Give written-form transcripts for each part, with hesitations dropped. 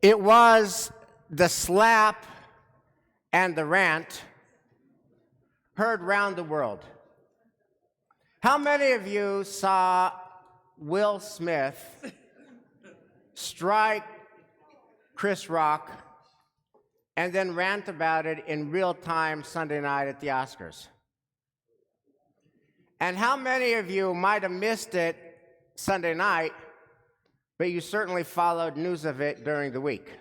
It was the slap and the rant heard round the world. How many of you saw Will Smith strike Chris Rock and then rant about it in real time Sunday night at the Oscars? And how many of you might have missed it Sunday night, but you certainly followed news of it during the week?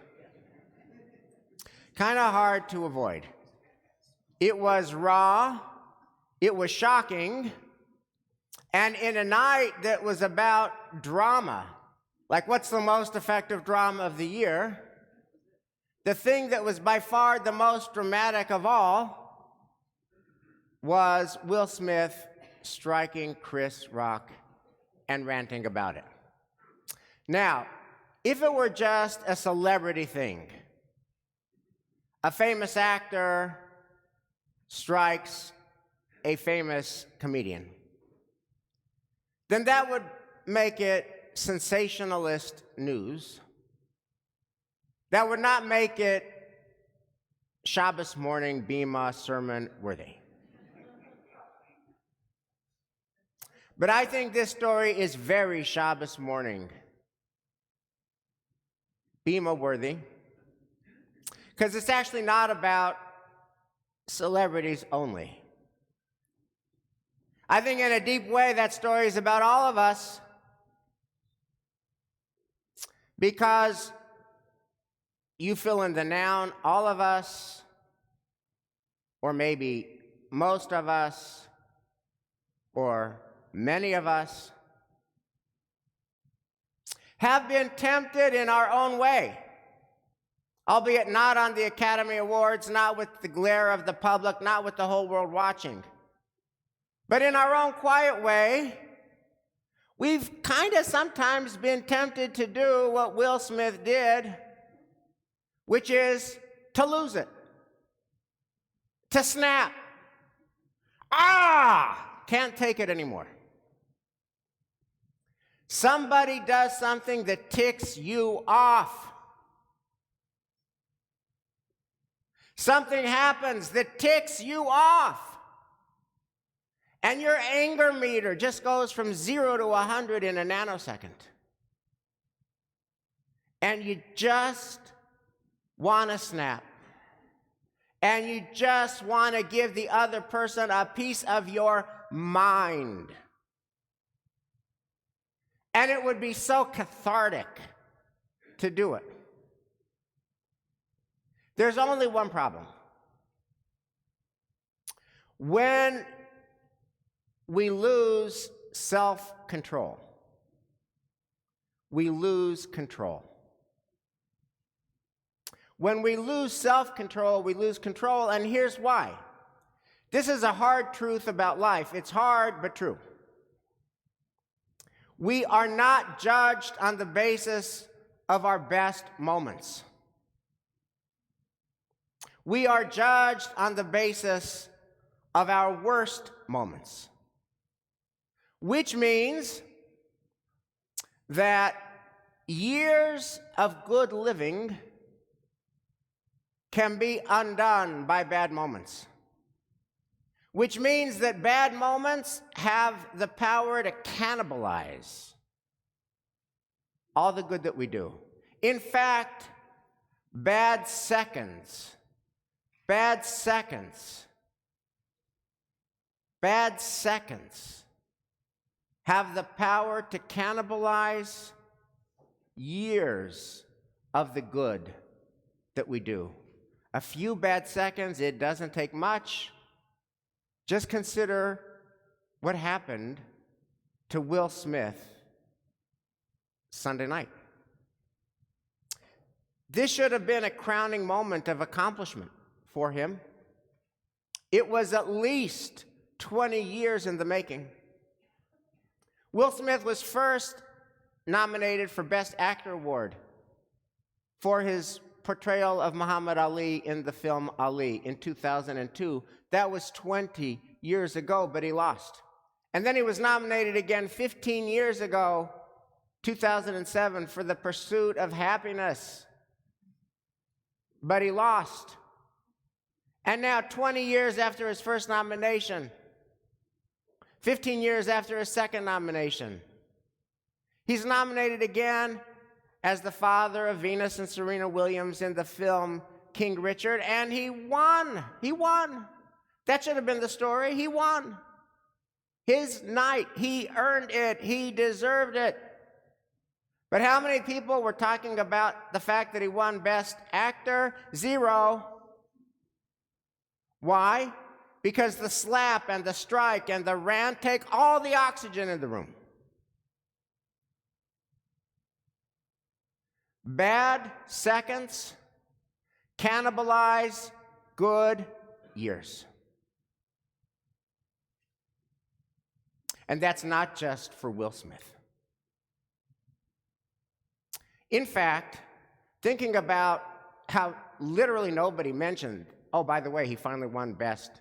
Kind of hard to avoid. It was raw, it was shocking, and in a night that was about drama, like what's the most effective drama of the year, the thing that was by far the most dramatic of all was Will Smith striking Chris Rock and ranting about it. Now, if it were just a celebrity thing, a famous actor strikes a famous comedian, then that would make it sensationalist news. That would not make it Shabbat morning Bema sermon worthy. But I think this story is very Shabbat morning Bema worthy, because it's actually not about celebrities only. I think in a deep way that story is about all of us, because you fill in the noun, all of us, or maybe most of us, or many of us, have been tempted in our own way, albeit not on the Academy Awards, not with the glare of the public, not with the whole world watching. But in our own quiet way, we've kind of sometimes been tempted to do what Will Smith did, which is to lose it, to snap. Can't take it anymore. Somebody does something that ticks you off. Something happens that ticks you off. And your anger meter just goes from 0 to 100 in a nanosecond. And you just want to snap. And you just want to give the other person a piece of your mind. And it would be so cathartic to do it. There's only one problem. When we lose self-control, we lose control. When we lose self-control, we lose control, and here's why. This is a hard truth about life. It's hard, but true. We are not judged on the basis of our best moments. We are judged on the basis of our worst moments, which means that years of good living can be undone by bad moments, which means that bad moments have the power to cannibalize all the good that we do. In fact, bad seconds have the power to cannibalize years of the good that we do. A few bad seconds, it doesn't take much. Just consider what happened to Will Smith Sunday night. This should have been a crowning moment of accomplishment for him. It was at least 20 years in the making. Will Smith was first nominated for Best Actor Award for his portrayal of Muhammad Ali in the film Ali in 2002. That was 20 years ago, but he lost. And then he was nominated again 15 years ago, 2007, for The Pursuit of Happiness. but he lost. And now 20 years after his first nomination, 15 years after his second nomination, he's nominated again as the father of Venus and Serena Williams in the film King Richard, and he won. He won. That should have been the story. He won. His night, he earned it. He deserved it. But how many people were talking about the fact that he won Best Actor? Zero. Why? Because the slap and the strike and the rant take all the oxygen in the room. Bad seconds cannibalize good years. And that's not just for Will Smith. In fact, thinking about how literally nobody mentioned, oh, by the way, he finally won Best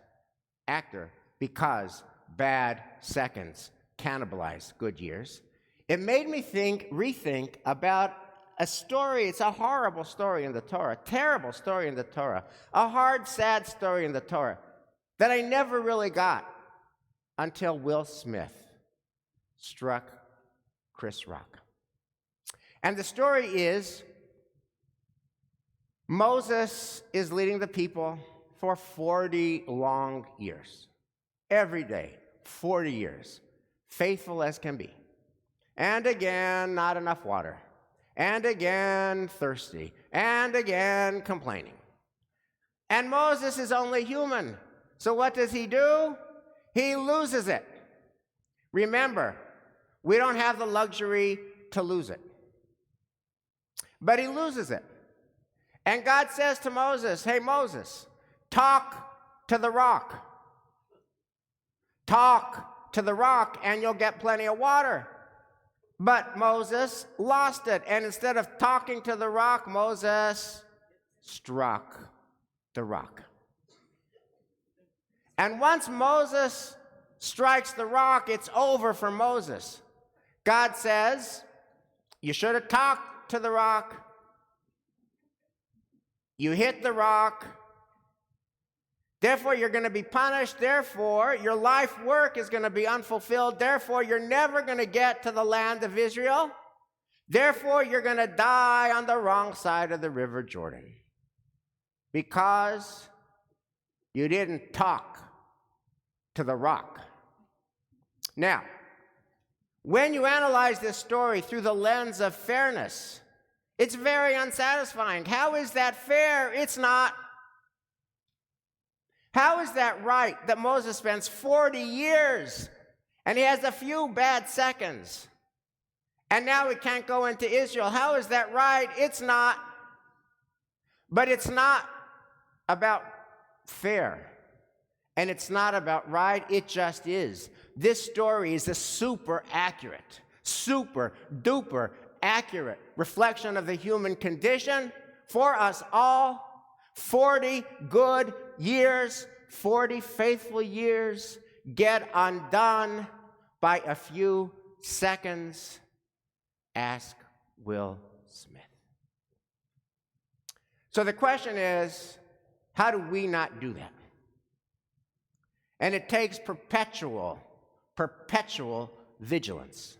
Actor because bad seconds cannibalize good years, it made me rethink about a story. It's a horrible story in the Torah, a terrible story in the Torah, a hard, sad story in the Torah that I never really got until Will Smith struck Chris Rock. And the story is Moses is leading the people for 40 long years. Every day, 40 years, faithful as can be. And again, not enough water. And again, thirsty. And again, complaining. And Moses is only human. So what does he do? He loses it. Remember, we don't have the luxury to lose it. But he loses it. And God says to Moses, hey, Moses, talk to the rock. Talk to the rock and you'll get plenty of water. But Moses lost it. And instead of talking to the rock, Moses struck the rock. And once Moses strikes the rock, it's over for Moses. God says, you should have talked to the rock. You hit the rock. Therefore, you're going to be punished. Therefore, your life work is going to be unfulfilled. Therefore, you're never going to get to the land of Israel. Therefore, you're going to die on the wrong side of the river Jordan. Because you didn't talk to the rock. Now, when you analyze this story through the lens of fairness, it's very unsatisfying. How is that fair? It's not. How is that right that Moses spends 40 years and he has a few bad seconds and now he can't go into Israel? How is that right? It's not. But it's not about fair and it's not about right. It just is. This story is a super accurate, super duper accurate reflection of the human condition for us all. 40 good years, 40 faithful years get undone by a few seconds. Ask Will Smith. So the question is, how do we not do that? And it takes perpetual vigilance.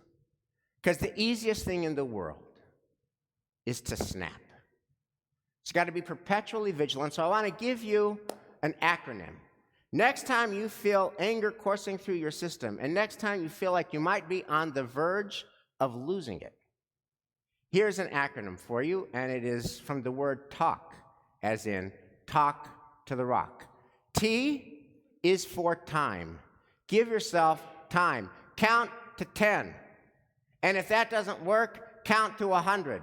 Because the easiest thing in the world is to snap. It's got to be perpetually vigilant. So I want to give you an acronym. Next time you feel anger coursing through your system, and next time you feel like you might be on the verge of losing it, here's an acronym for you, and it is from the word talk, as in talk to the rock. T is for time. Give yourself time. Count to 10. And if that doesn't work, count to 100.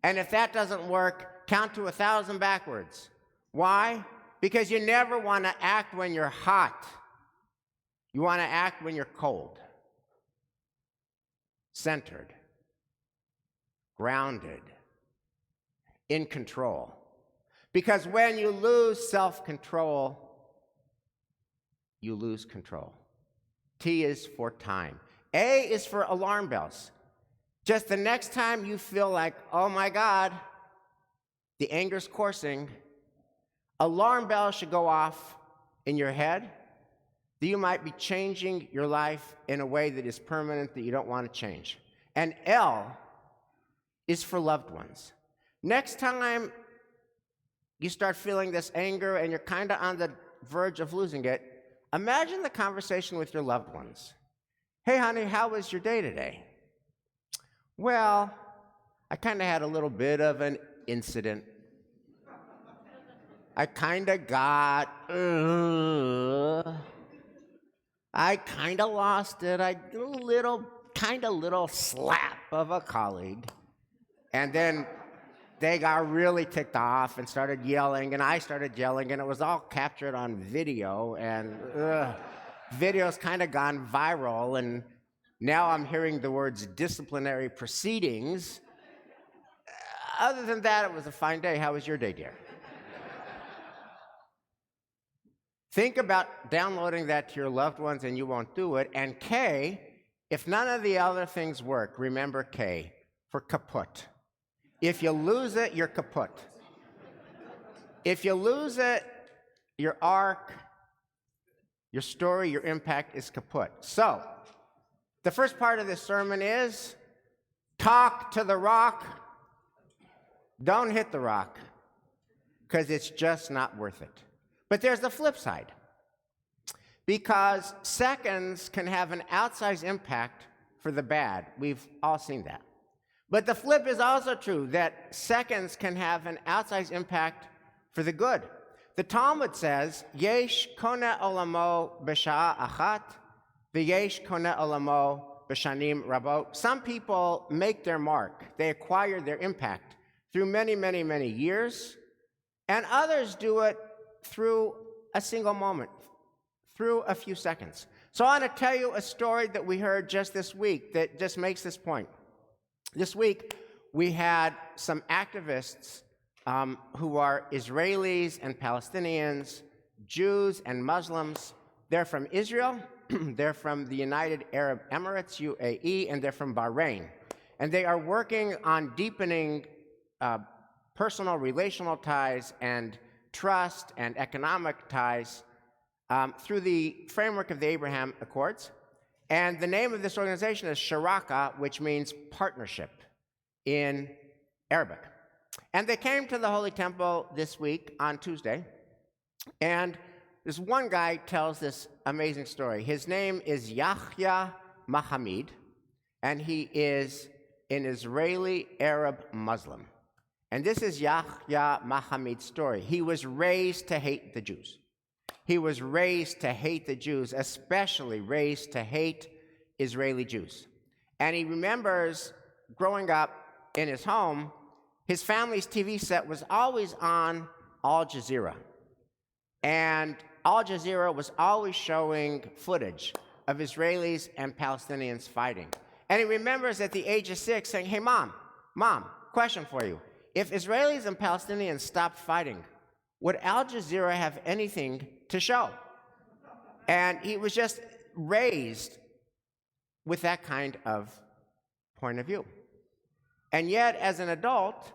And if that doesn't work, count to 1,000 backwards. Why? Because you never want to act when you're hot. You want to act when you're cold. Centered. Grounded. In control. Because when you lose self-control, you lose control. T is for time. A is for alarm bells. Just the next time you feel like, oh my God, the anger's coursing, alarm bells should go off in your head that you might be changing your life in a way that is permanent, that you don't want to change. And L is for loved ones. Next time you start feeling this anger and you're kind of on the verge of losing it, imagine the conversation with your loved ones. Hey, honey, how was your day today? Well, I kind of had a little bit of an incident. I kind of got, I kind of lost it. I did a little slap of a colleague. And then they got really ticked off and started yelling, and I started yelling, and it was all captured on video, and video's kind of gone viral, and now I'm hearing the words disciplinary proceedings. Other than that, it was a fine day. How was your day, dear? Think about downloading that to your loved ones and you won't do it. And K, if none of the other things work, remember K for kaput. If you lose it, you're kaput. If you lose it, your arc, your story, your impact is kaput. So, the first part of this sermon is talk to the rock. Don't hit the rock, because it's just not worth it. But there's the flip side, because seconds can have an outsized impact for the bad. We've all seen that. But the flip is also true, that seconds can have an outsized impact for the good. The Talmud says, Yesh kone olamo b'sha'a achat, v'yesh kone olamo b'shanim rabot. Some people make their mark. They acquire their impact through many, many, many years, and others do it through a single moment, through a few seconds. So I want to tell you a story that we heard just this week that just makes this point. This week, we had some activists who are Israelis and Palestinians, Jews and Muslims. They're from Israel, they're from the United Arab Emirates, UAE, and they're from Bahrain. And they are working on deepening personal relational ties and trust and economic ties through the framework of the Abraham Accords. And the name of this organization is Sharaka, which means partnership in Arabic. And they came to the Holy Temple this week on Tuesday, and this one guy tells this amazing story. His name is Yahya Mahamid, and he is an Israeli Arab Muslim. And this is Yahya Mahamid's story. He was raised to hate the Jews. He was raised to hate the Jews, especially raised to hate Israeli Jews. And he remembers growing up in his home, his family's TV set was always on Al Jazeera. And Al Jazeera was always showing footage of Israelis and Palestinians fighting. And he remembers at the age of 6 saying, hey, Mom, question for you. If Israelis and Palestinians stopped fighting, would Al Jazeera have anything to show? And he was just raised with that kind of point of view. And yet, as an adult,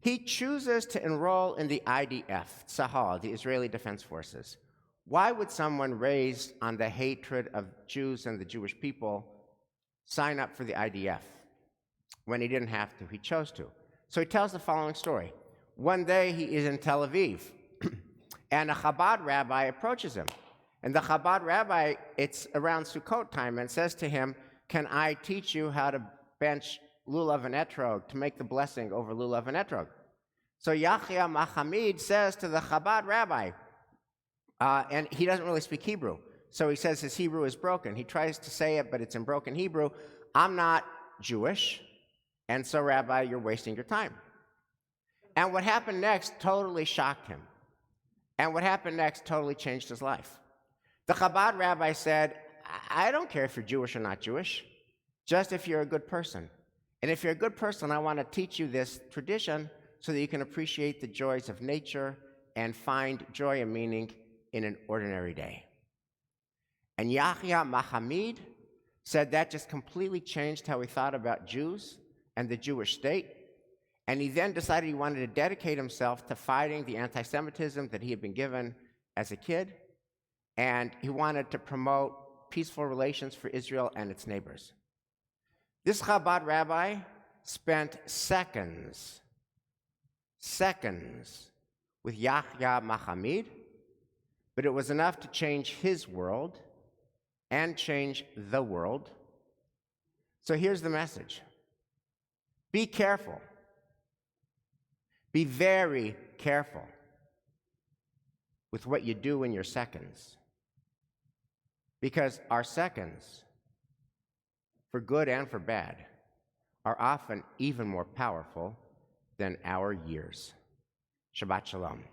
he chooses to enroll in the IDF, Tzahal, the Israeli Defense Forces. Why would someone raised on the hatred of Jews and the Jewish people sign up for the IDF when he didn't have to? He chose to. So he tells the following story. One day he is in Tel Aviv, and a Chabad rabbi approaches him. And the Chabad rabbi, it's around Sukkot time, and says to him, can I teach you how to bench lulav and etrog, to make the blessing over lulav and etrog? So Yahya Mahamid says to the Chabad rabbi, and he doesn't really speak Hebrew, so he says his Hebrew is broken. He tries to say it, but it's in broken Hebrew. I'm not Jewish, and so, Rabbi, you're wasting your time. And what happened next totally shocked him. And what happened next totally changed his life. The Chabad rabbi said, I don't care if you're Jewish or not Jewish, just if you're a good person. And if you're a good person, I want to teach you this tradition so that you can appreciate the joys of nature and find joy and meaning in an ordinary day. And Yahya Mahamid said that just completely changed how he thought about Jews and the Jewish state. And he then decided he wanted to dedicate himself to fighting the anti-Semitism that he had been given as a kid, and he wanted to promote peaceful relations for Israel and its neighbors. This Chabad rabbi spent seconds with Yahya Machamid, but it was enough to change his world and change the world. So here's the message. Be careful. Be very careful with what you do in your seconds. Because our seconds, for good and for bad, are often even more powerful than our years. Shabbat Shalom.